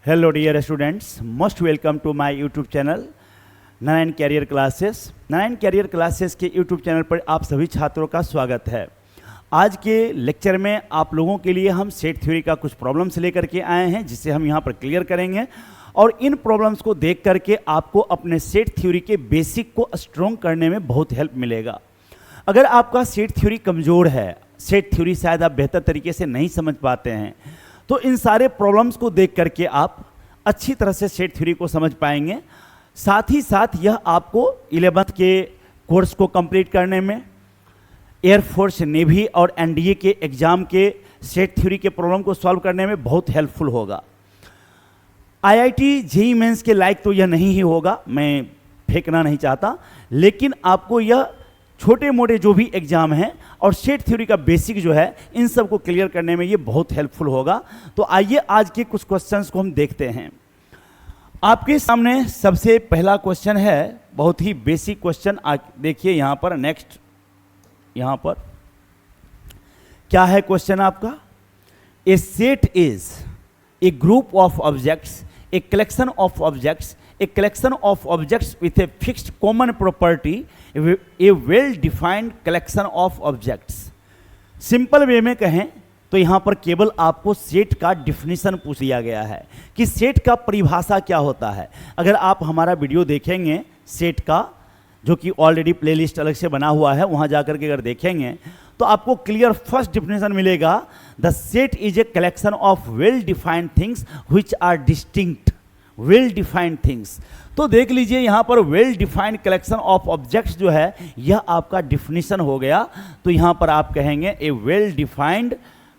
Hello dear students, most welcome to my YouTube channel Narayan career classes. Narayan career classes के YouTube channel पर आप सभी छात्रों का स्वागत है। आज के लेक्चर में आप लोगों के लिए हम सेट थ्योरी का कुछ प्रॉब्लम्स लेकर के आए हैं, जिसे हम यहाँ पर क्लियर करेंगे और इन प्रॉब्लम्स को देख करके आपको अपने सेट थ्योरी के बेसिक को स्ट्रॉन्ग करने में बहुत हेल्प मिलेगा। अगर आपका सेट थ्योरी कमज़ोर है, सेट थ्योरी शायद आप बेहतर तरीके से नहीं समझ पाते हैं, तो इन सारे प्रॉब्लम्स को देख करके आप अच्छी तरह से सेट थ्योरी को समझ पाएंगे। साथ ही साथ यह आपको 11th के कोर्स को कंप्लीट करने में, एयरफोर्स, नेवी और एनडीए के एग्ज़ाम के सेट थ्योरी के प्रॉब्लम को सॉल्व करने में बहुत हेल्पफुल होगा। आईआईटी जेईई मेंस के लायक तो यह नहीं ही होगा, मैं फेंकना नहीं चाहता, लेकिन आपको यह छोटे मोटे जो भी एग्जाम हैं और सेट थ्योरी का बेसिक जो है, इन सब को क्लियर करने में ये बहुत हेल्पफुल होगा। तो आइए आज के कुछ क्वेश्चंस को हम देखते हैं। आपके सामने सबसे पहला क्वेश्चन है, बहुत ही बेसिक क्वेश्चन। देखिए यहाँ पर, नेक्स्ट यहाँ पर क्या है क्वेश्चन आपका। A set is a group of objects, a collection of objects, a collection of objects with a fixed common property, a well defined collection of objects। Simple way में कहें तो यहाँ पर केवल आपको सेट का डिफिनीशन पूछ लिया गया है कि सेट का परिभाषा क्या होता है। अगर आप हमारा वीडियो देखेंगे सेट का, जो कि ऑलरेडी प्लेलिस्ट अलग से बना हुआ है, वहाँ जाकर के अगर देखेंगे तो आपको क्लियर फर्स्ट डिफिनीशन मिलेगा। The set is a collection of well defined things which are distinct, well defined things. तो देख लीजिए यहाँ पर well defined collection of objects जो है, यह आपका डिफिनीशन हो गया। तो यहाँ पर आप कहेंगे a well defined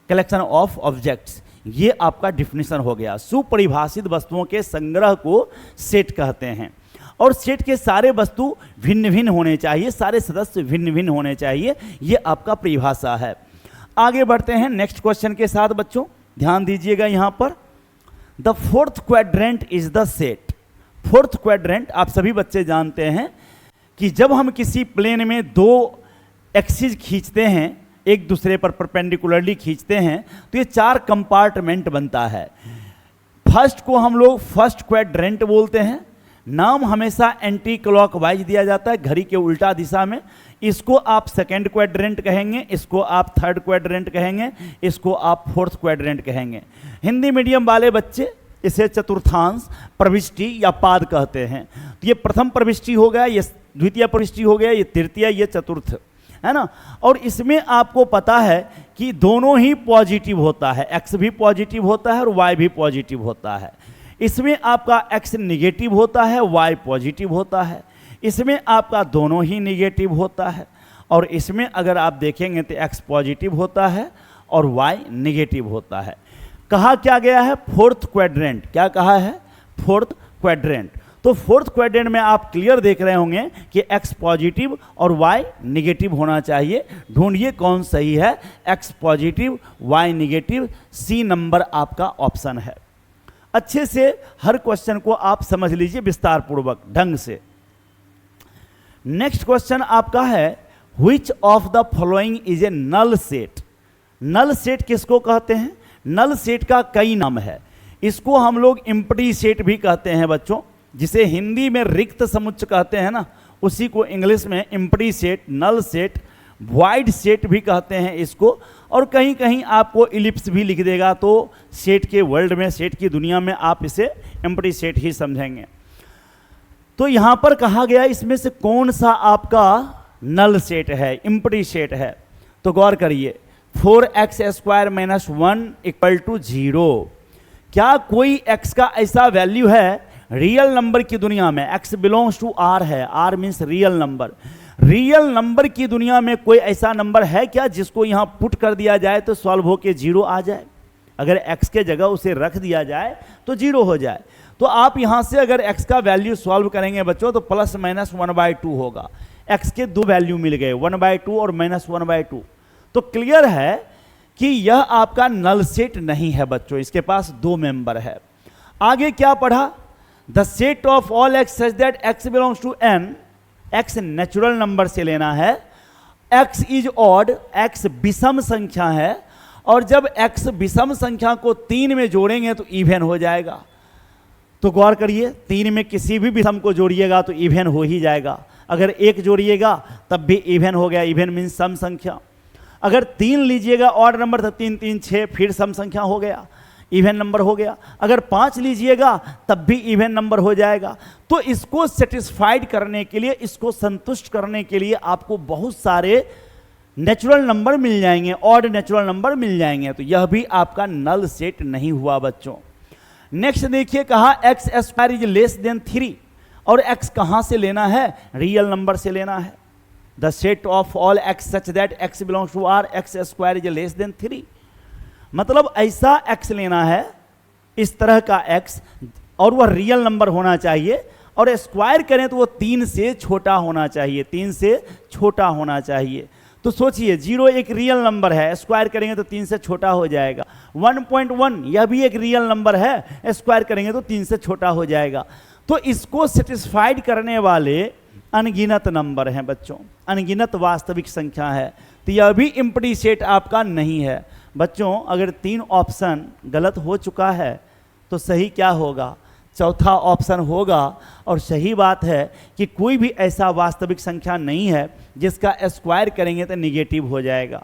collection of objects, ये आपका डिफिनीशन हो गया। सुपरिभाषित वस्तुओं के संग्रह को सेट कहते हैं और सेट के सारे वस्तु भिन्न भिन्न होने चाहिए, सारे सदस्य भिन्न भिन्न होने चाहिए, ये आपका परिभाषा है। आगे बढ़ते हैं नेक्स्ट क्वेश्चन के साथ बच्चों, ध्यान दीजिएगा यहाँ पर। The fourth quadrant is the set. Fourth quadrant आप सभी बच्चे जानते हैं कि जब हम किसी प्लेन में दो एक्सिस खींचते हैं, एक दूसरे पर परपेंडिकुलरली खींचते हैं, तो ये चार कंपार्टमेंट बनता है। फर्स्ट को हम लोग फर्स्ट क्वाड्रेंट बोलते हैं। नाम हमेशा एंटी क्लॉकवाइज दिया जाता है, घड़ी के उल्टा दिशा में। इसको आप सेकेंड क्वाड्रेंट कहेंगे, इसको आप थर्ड क्वाड्रेंट कहेंगे, इसको आप फोर्थ क्वाड्रेंट कहेंगे। हिंदी मीडियम वाले बच्चे इसे चतुर्थांश, प्रविष्टि या पाद कहते हैं। तो ये प्रथम प्रविष्टि हो गया, ये द्वितीय प्रविष्टि हो गया, ये तृतीय, ये चतुर्थ, है ना। और इसमें आपको पता है कि दोनों ही पॉजिटिव होता है, एक्स भी पॉजिटिव होता है और वाई भी पॉजिटिव होता है। इसमें आपका एक्स निगेटिव होता है, वाई पॉजिटिव होता है। इसमें आपका दोनों ही निगेटिव होता है और इसमें अगर आप देखेंगे तो एक्स पॉजिटिव होता है और वाई निगेटिव होता है। कहा क्या गया है? Fourth quadrant. क्या कहा है? Fourth quadrant. तो फोर्थ क्वाड्रेंट में आप क्लियर देख रहे होंगे कि एक्स पॉजिटिव और वाई निगेटिव होना चाहिए। ढूंढिए कौन सही है, x positive y negative. C number आपका ऑप्शन है। अच्छे से हर क्वेश्चन को आप समझ लीजिए विस्तार पूर्वक ढंग से। नेक्स्ट क्वेश्चन आपका है, which of the following is a null set. Null set किसको कहते हैं? नल सेट का कई नाम है। इसको हम लोग एम्प्टी सेट भी कहते हैं बच्चों, जिसे हिंदी में रिक्त समुच्चय कहते हैं ना, उसी को इंग्लिश में empty set, null set, void set भी कहते हैं इसको। और कहीं कहीं आपको इलिप्स भी लिख देगा, तो सेट के वर्ल्ड में, सेट की दुनिया में आप इसे एम्प्टी सेट ही समझेंगे। तो यहाँ पर कहा गया इसमें से कौन सा आपका नल सेट है, एम्प्टी सेट है। तो गौर करिए, 4x² - 1 = 0। क्या कोई x का ऐसा वैल्यू है रियल नंबर की दुनिया में? x बिलोंग्स टू r है, r means real number. Real number की दुनिया में कोई ऐसा नंबर है क्या जिसको यहाँ पुट कर दिया जाए तो सॉल्व होके 0 आ जाए? अगर x के जगह उसे रख दिया जाए तो 0 हो जाए। तो आप यहाँ से अगर x का वैल्यू सॉल्व करेंगे बच्चों तो ±1/2 होगा। x के दो वैल्यू मिल गए, 1/2 और -1/2। तो क्लियर है कि यह आपका नल सेट नहीं है बच्चों, इसके पास दो मेंबर है। आगे क्या पढ़ा? The set of all x such that x belongs to n। x natural number से लेना है, x इज ऑड, x विषम संख्या है, और जब x विषम संख्या को 3 में जोड़ेंगे तो इवन हो जाएगा। तो गौर करिए, 3 में किसी भी सम को जोड़िएगा तो इवन हो ही जाएगा। अगर 1 जोड़िएगा तब भी इवन हो गया, इवन मीन्स सम संख्या। अगर 3 लीजिएगा ऑड नंबर तो 3 3 6 फिर सम संख्या हो गया, इवन नंबर हो गया। अगर 5 लीजिएगा तब भी इवन नंबर हो जाएगा। तो इसको सेटिस्फाइड करने के लिए, इसको संतुष्ट करने के लिए आपको बहुत सारे नेचुरल नंबर मिल जाएंगे, ऑड नेचुरल नंबर मिल जाएंगे। तो यह भी आपका नल सेट नहीं हुआ बच्चों। नेक्स्ट देखिए, कहा x square is less than 3, और x कहां से लेना है? रियल नंबर से लेना है। The set of all x such that x belongs to R, x square is less than 3। मतलब ऐसा x लेना है, इस तरह का x, और वह रियल नंबर होना चाहिए, और स्क्वायर करें तो वो 3 से छोटा होना चाहिए, 3 से छोटा होना चाहिए। तो सोचिए 0 एक रियल नंबर है, स्क्वायर करेंगे तो 3 से छोटा हो जाएगा। 1.1 यह भी एक रियल नंबर है, स्क्वायर करेंगे तो 3 से छोटा हो जाएगा। तो इसको सेटिस्फाइड करने वाले अनगिनत नंबर हैं बच्चों, अनगिनत वास्तविक संख्या है। तो यह भी एम्प्टी सेट आपका नहीं है बच्चों। अगर 3 ऑप्शन गलत हो चुका है तो सही क्या होगा? चौथा ऑप्शन होगा। और सही बात है कि कोई भी ऐसा वास्तविक संख्या नहीं है जिसका स्क्वायर करेंगे तो निगेटिव हो जाएगा।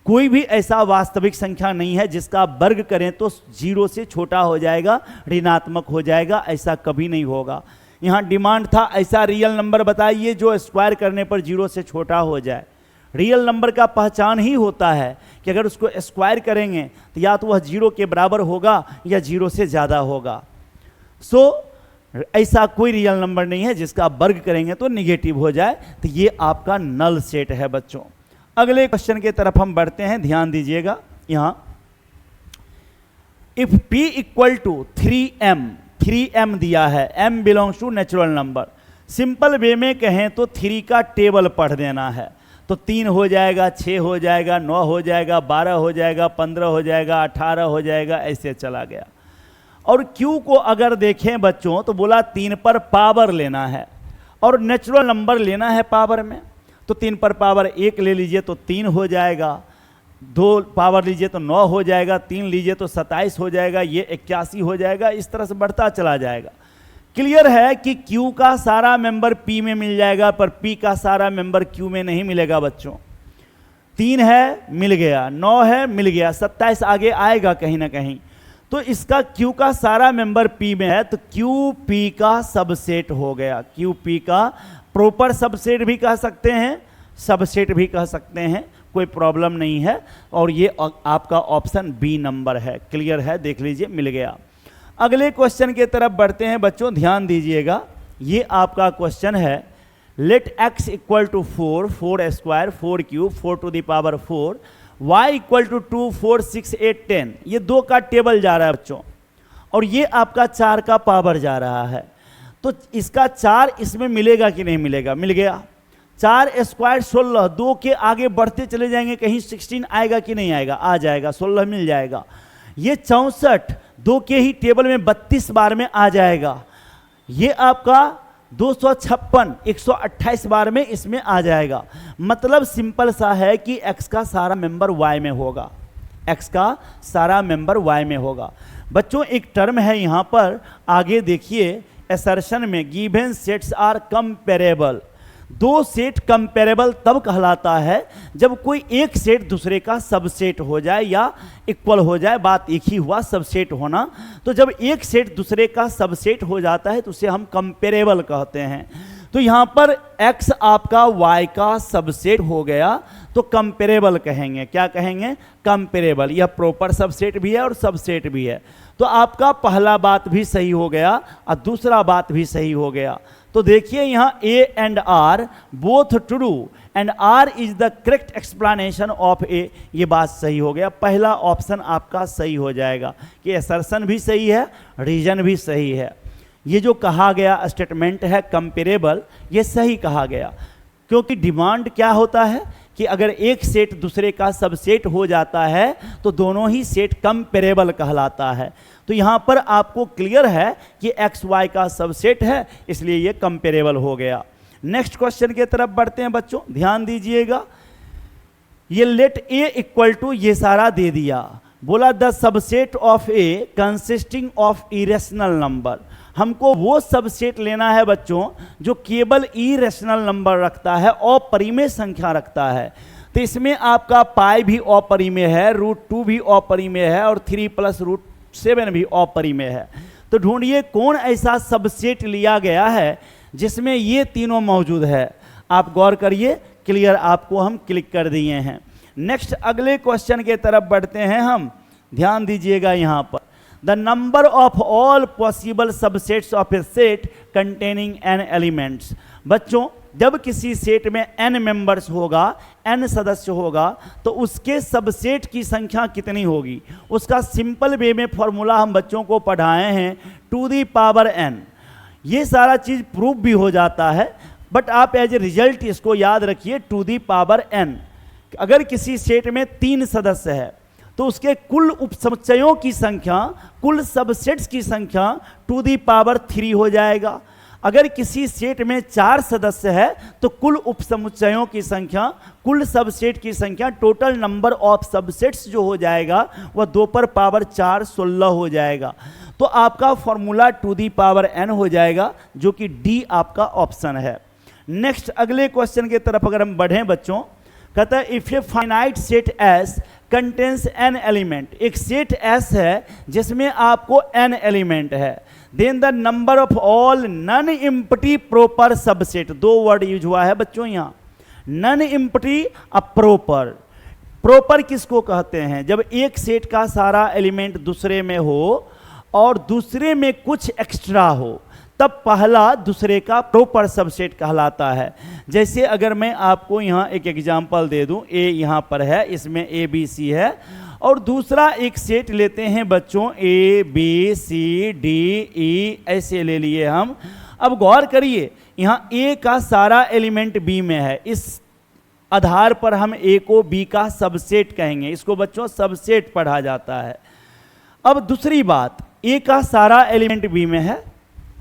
कोई भी ऐसा वास्तविक संख्या नहीं है जिसका वर्ग करें तो 0 से छोटा हो जाएगा, ऋणात्मक हो जाएगा, ऐसा कभी नहीं होगा। यहाँ डिमांड था ऐसा रियल नंबर बताइए जो स्क्वायर करने पर 0 से छोटा हो जाए। रियल नंबर का पहचान ही होता है कि अगर उसको स्क्वायर करेंगे तो या तो वह 0 के बराबर होगा या 0 से ज़्यादा होगा। ऐसा कोई रियल नंबर नहीं है जिसका वर्ग करेंगे तो निगेटिव हो जाए। तो ये आपका नल सेट है बच्चों। अगले क्वेश्चन की तरफ हम बढ़ते हैं, ध्यान दीजिएगा। यहां if p equal to 3m दिया है, m belongs to natural number. Simple way में कहें तो 3 का टेबल पढ़ देना है। तो 3 हो जाएगा, 6 हो जाएगा, 9 हो जाएगा, 12 हो जाएगा, 15 हो जाएगा, 18 हो जाएगा, ऐसे चला गया। और q को अगर देखें बच्चों तो बोला 3 पर पावर लेना है और नेचुरल नंबर लेना है पावर में। तो 3 पर पावर 1 ले लीजिए तो 3 हो जाएगा, 2 पावर लीजिए तो 9 हो जाएगा, 3 लीजिए तो 27 हो जाएगा, ये 81 हो जाएगा। इस तरह से बढ़ता चला जाएगा। क्लियर है कि Q का सारा मेंबर P में मिल जाएगा पर P का सारा मेंबर Q में नहीं मिलेगा बच्चों। 3 है मिल गया, 9 है मिल गया, 27 आगे आएगा कहीं ना कहीं। तो इसका Q का सारा मेंबर P में है तो QP का सबसेट हो गया। QP का प्रॉपर सबसेट भी कह सकते हैं, सबसेट भी कह सकते हैं, कोई प्रॉब्लम नहीं है। और ये आपका ऑप्शन बी नंबर है। क्लियर है, देख लीजिए मिल गया। अगले क्वेश्चन की तरफ बढ़ते हैं बच्चों, ध्यान दीजिएगा। ये आपका क्वेश्चन है, let x equal to 4, 4 square, 4 cube, 4 to the power 4, y equal to 2, 4, 6, 8, 10। ये 2 का टेबल जा रहा है बच्चों, और ये आपका 4 का पावर जा रहा है। तो इसका 4 इसमें मिलेगा कि नहीं मिलेगा? मिल गया। 4 स्क्वायर 16, 2 के आगे बढ़ते चले जाएंगे, कहीं 16 आएगा कि नहीं आएगा? आ जाएगा, 16 मिल जाएगा। ये 64 2 के ही टेबल में 32 बार में आ जाएगा। ये आपका 256 128 बार में इसमें आ जाएगा। मतलब सिंपल सा है कि x का सारा मेंबर y में होगा, x का सारा मेंबर y में होगा। बच्चों एक टर्म है यहां पर, आगे देखिए असर्शन में, given sets are comparable. 2 set comparable तब कहलाता है जब कोई एक सेट दूसरे का सबसेट हो जाए या इक्वल हो जाए। बात एक ही हुआ, सबसेट होना। तो जब एक सेट दूसरे का सबसेट हो जाता है तो उसे हम कंपेरेबल कहते हैं। तो यहां पर x आपका y का सबसेट हो गया तो कंपेरेबल कहेंगे। क्या कहेंगे? कंपेरेबल। यह प्रॉपर सबसेट भी है और सबसेट भी है। तो आपका पहला बात भी सही हो गया और दूसरा बात भी सही हो गया। तो देखिए यहां A and R both true and R is the correct explanation of A। ये बात सही हो गया। पहला ऑप्शन आपका सही हो जाएगा कि असर्शन भी सही है, रीजन भी सही है। ये जो कहा गया स्टेटमेंट है कंपेरेबल, ये सही कहा गया। क्योंकि डिमांड क्या होता है कि अगर एक सेट दूसरे का सबसेट हो जाता है तो दोनों ही सेट कंपेरेबल कहलाता है। तो यहां पर आपको क्लियर है कि एक्स वाई का सबसेट है, इसलिए ये कंपेरेबल हो गया। नेक्स्ट क्वेश्चन की तरफ बढ़ते हैं बच्चों, ध्यान दीजिएगा। ये लेट ए इक्वल टू, ये सारा दे दिया, बोला the subset of A consisting of irrational number. हमको वो सबसेट लेना है बच्चों जो केवल इरेशनल नंबर रखता है, अपरिमेय संख्या रखता है। तो इसमें आपका पाई भी अपरिमेय है, √2 भी अपरिमेय है और 3 + √7 भी अपरिमेय है। तो ढूंढिए कौन ऐसा सबसेट लिया गया है जिसमें ये तीनों मौजूद है। आप गौर करिए, क्लियर आपको हम क्लिक कर दिए हैं। नेक्स्ट अगले क्वेश्चन के तरफ बढ़ते हैं हम, ध्यान दीजिएगा यहाँ पर। The number of all possible subsets of A set containing n elements. बच्चों जब किसी सेट में n मेंबर्स होगा, n सदस्य होगा, तो उसके सबसेट की संख्या कितनी होगी, उसका सिंपल वे में फॉर्मूला हम बच्चों को पढ़ाए हैं, टू दी पावर n। ये सारा चीज प्रूफ भी हो जाता है, बट आप एज ए रिजल्ट इसको याद रखिए, टू दी पावर n। अगर किसी सेट में 3 सदस्य है तो उसके कुल उपसमुच्चयों की संख्या, कुल सबसेट्स की संख्या टू दी पावर 3 हो जाएगा। अगर किसी सेट में 4 सदस्य है तो कुल उपसमुच्चयों की संख्या, कुल सबसेट की संख्या, टोटल नंबर ऑफ सबसेट्स जो हो जाएगा वह 2⁴ 16 हो जाएगा। तो आपका formula two the power n हो जाएगा, जो कि डी आपका ऑप्शन है। नेक्स्ट अगले क्वेश्चन की तरफ अगर हम बढ़ें बच्चों, कहता है if a finite set S contains n element. एक सेट एस है जिसमें आपको n एलिमेंट है, then the number of all non empty proper subset. 2 word use हुआ है बच्चों यहाँ, नन एम्प्टी अप्रोपर। प्रॉपर किसको कहते हैं, जब एक सेट का सारा एलिमेंट दूसरे में हो और दूसरे में कुछ एक्स्ट्रा हो, तब पहला दूसरे का प्रॉपर सबसेट कहलाता है। जैसे अगर मैं आपको यहाँ एक एग्जांपल दे दूं, ए यहाँ पर है, इसमें ए बी सी है, और दूसरा एक सेट लेते हैं बच्चों ए बी सी डी ई, ऐसे ले लिए हम। अब गौर करिए, यहाँ ए का सारा एलिमेंट बी में है, इस आधार पर हम ए को बी का सबसेट कहेंगे, इसको बच्चों सबसेट पढ़ा जाता है। अब दूसरी बात, ए का सारा एलिमेंट बी में है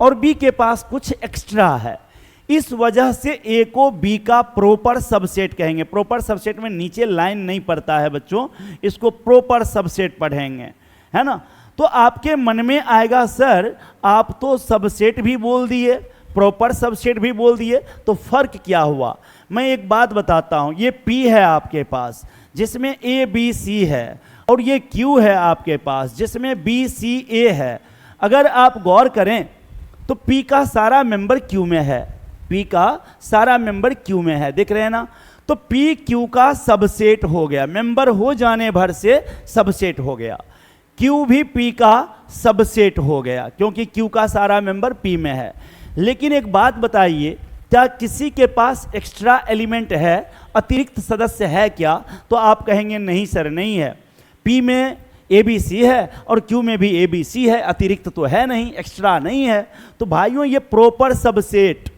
और बी के पास कुछ एक्स्ट्रा है, इस वजह से ए को बी का प्रॉपर सबसेट कहेंगे। प्रॉपर सबसेट में नीचे लाइन नहीं पड़ता है बच्चों, इसको प्रॉपर सबसेट पढ़ेंगे, है ना। तो आपके मन में आएगा सर आप तो सबसेट भी बोल दिए, प्रॉपर सबसेट भी बोल दिए, तो फर्क क्या हुआ। मैं एक बात बताता हूं, ये पी है आपके पास जिसमें ए बी सी है, और ये क्यू है आपके पास जिसमें बी सी ए है। अगर आप गौर करें तो P का सारा मेंबर Q में है, P का सारा मेंबर Q में है, देख रहे हैं ना। तो P Q का सबसेट हो गया, मेंबर हो जाने भर से सबसेट हो गया। Q भी P का सबसेट हो गया क्योंकि Q का सारा मेंबर P में है। लेकिन एक बात बताइए, क्या किसी के पास एक्स्ट्रा एलिमेंट है, अतिरिक्त सदस्य है क्या? तो आप कहेंगे नहीं सर नहीं है, P में ABC है और Q में भी ABC है, अतिरिक्त तो है नहीं, एक्स्ट्रा नहीं है। तो भाइयों ये प्रॉपर सबसेट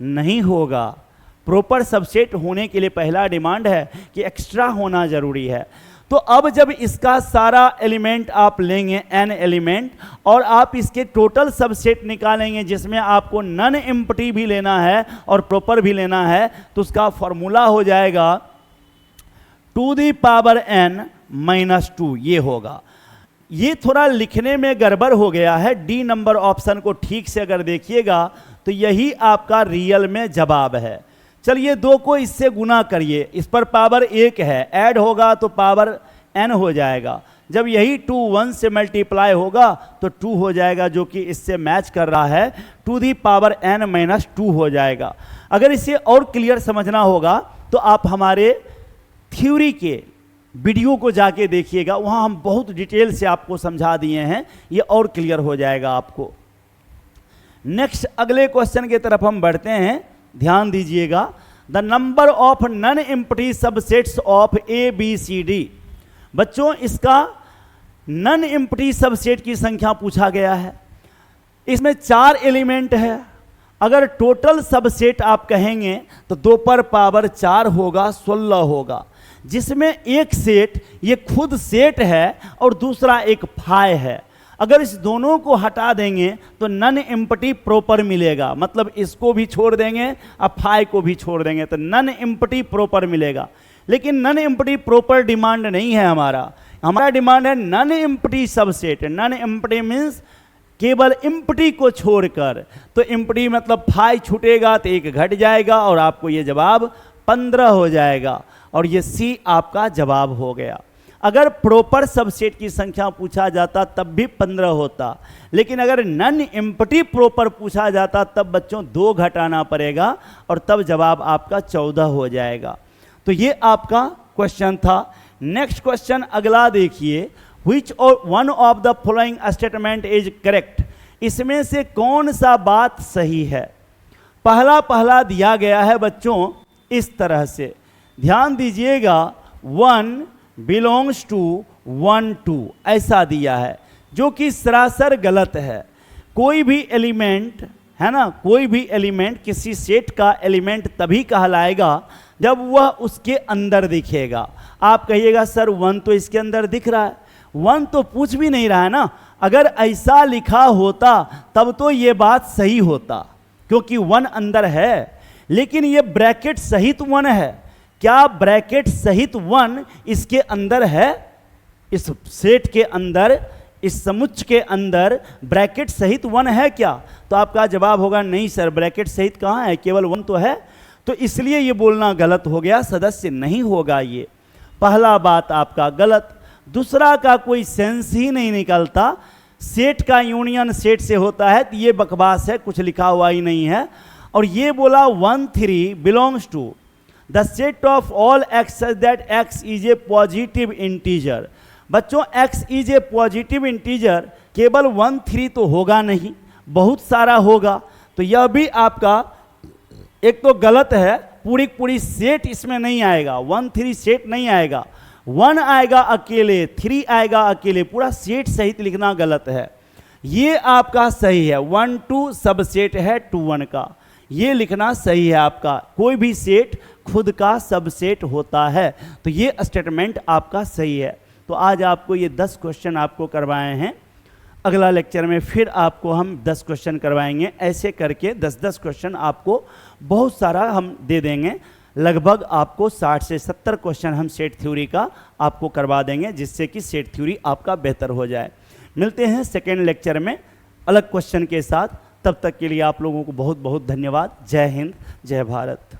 नहीं होगा। प्रॉपर सबसेट होने के लिए पहला डिमांड है कि एक्स्ट्रा होना जरूरी है। तो अब जब इसका सारा एलिमेंट आप लेंगे n एलिमेंट और आप इसके टोटल सबसेट निकालेंगे जिसमें आपको नन एम्प्टी भी लेना है और प्रॉपर भी लेना है, तो उसका फॉर्मूला हो जाएगा टू दी पावर n-2। ये होगा। ये थोड़ा लिखने में गड़बड़ हो गया है, डी नंबर ऑप्शन को ठीक से अगर देखिएगा तो यही आपका रियल में जवाब है। चलिए 2 को इससे गुना करिए, इस पर पावर 1 है, ऐड होगा तो पावर n हो जाएगा। जब यही 2 1 से मल्टीप्लाई होगा तो 2 हो जाएगा, जो कि इससे मैच कर रहा है, टू दी पावर n-2 हो जाएगा। अगर इसे और क्लियर समझना होगा तो आप हमारे थ्योरी के वीडियो को जाके देखिएगा, वहां हम बहुत डिटेल से आपको समझा दिए हैं, ये और क्लियर हो जाएगा आपको। नेक्स्ट अगले क्वेश्चन की तरफ हम बढ़ते हैं, ध्यान दीजिएगा। The number of non empty subsets of A B C D. बच्चों इसका नन एम्प्टी सबसेट की संख्या पूछा गया है, इसमें 4 एलिमेंट है। अगर टोटल सबसेट आप कहेंगे तो 2⁴ होगा, 16 होगा, जिसमें एक सेट ये खुद सेट है और दूसरा एक फाई है। अगर इस दोनों को हटा देंगे तो नन एम्प्टी प्रॉपर मिलेगा, मतलब इसको भी छोड़ देंगे और फाई को भी छोड़ देंगे तो नन एम्प्टी प्रॉपर मिलेगा। लेकिन नन एम्प्टी प्रॉपर डिमांड नहीं है हमारा, हमारा डिमांड है non empty subset. Non empty means केवल एम्प्टी को छोड़कर। तो एम्प्टी मतलब 5 छूटेगा तो 1 घट जाएगा और आपको ये जवाब 15 हो जाएगा और ये सी आपका जवाब हो गया। अगर प्रॉपर सबसेट की संख्या पूछा जाता तब भी 15 होता, लेकिन अगर नॉन एम्प्टी प्रॉपर पूछा जाता तब बच्चों 2 घटाना पड़ेगा और तब जवाब आपका 14 हो जाएगा। तो ये आपका क्वेश्चन था। नेक्स्ट क्वेश्चन अगला देखिए, Which one of the following statement is correct? इसमें से कौन सा बात सही है? पहला दिया गया है बच्चों इस तरह से, ध्यान दीजिएगा, 1 belongs to 1 2 ऐसा दिया है, जो कि सरासर गलत है। कोई भी एलिमेंट है ना, कोई भी एलिमेंट किसी सेट का एलिमेंट तभी कहलाएगा जब वह उसके अंदर दिखेगा। आप कहिएगा सर 1 तो इसके अंदर दिख रहा है, 1 तो पूछ भी नहीं रहा है ना। अगर ऐसा लिखा होता तब तो ये बात सही होता, क्योंकि 1 अंदर है, लेकिन ये ब्रैकेट सहित 1 है। क्या ब्रैकेट सहित 1 इसके अंदर है? इस सेट के अंदर, इस समुच्चय के अंदर ब्रैकेट सहित 1 है क्या? तो आपका जवाब होगा नहीं सर, ब्रैकेट सहित कहाँ है, केवल 1 तो है। तो इसलिए ये बोलना गलत हो गया, सदस्य नहीं होगा ये। पहला बात आपका गलत। दूसरा का कोई सेंस ही नहीं निकलता, सेट का यूनियन सेट से होता है, तो ये बकवास है, कुछ लिखा हुआ ही नहीं है। और ये बोला 1 3 belongs to the set of all x such that x is a positive integer. बच्चों x is a positive integer, केवल 1 3 तो होगा नहीं, बहुत सारा होगा। तो यह भी आपका एक तो गलत है, पूरी सेट इसमें नहीं आएगा, 1 3 सेट नहीं आएगा, 1 आएगा अकेले, 3 आएगा अकेले, पूरा सेट सहित लिखना गलत है। ये आपका सही है, 1 2 सब सेट है 2 1 का, ये लिखना सही है आपका। कोई भी सेट खुद का सबसेट होता है, तो ये स्टेटमेंट आपका सही है। तो आज आपको ये 10 क्वेश्चन आपको करवाए हैं। अगला लेक्चर में फिर आपको हम 10 क्वेश्चन करवाएंगे। ऐसे करके 10-10 क्वेश्चन आपको बहुत सारा हम दे देंगे। लगभग आपको 60 से 70 क्वेश्चन हम सेट थ्योरी का आपको करवा देंगे, जिससे कि सेट थ्योरी आपका बेहतर हो जाए। मिलते हैं सेकेंड लेक्चर में अलग क्वेश्चन के साथ। तब तक के लिए आप लोगों को बहुत बहुत धन्यवाद। जय हिंद, जय भारत।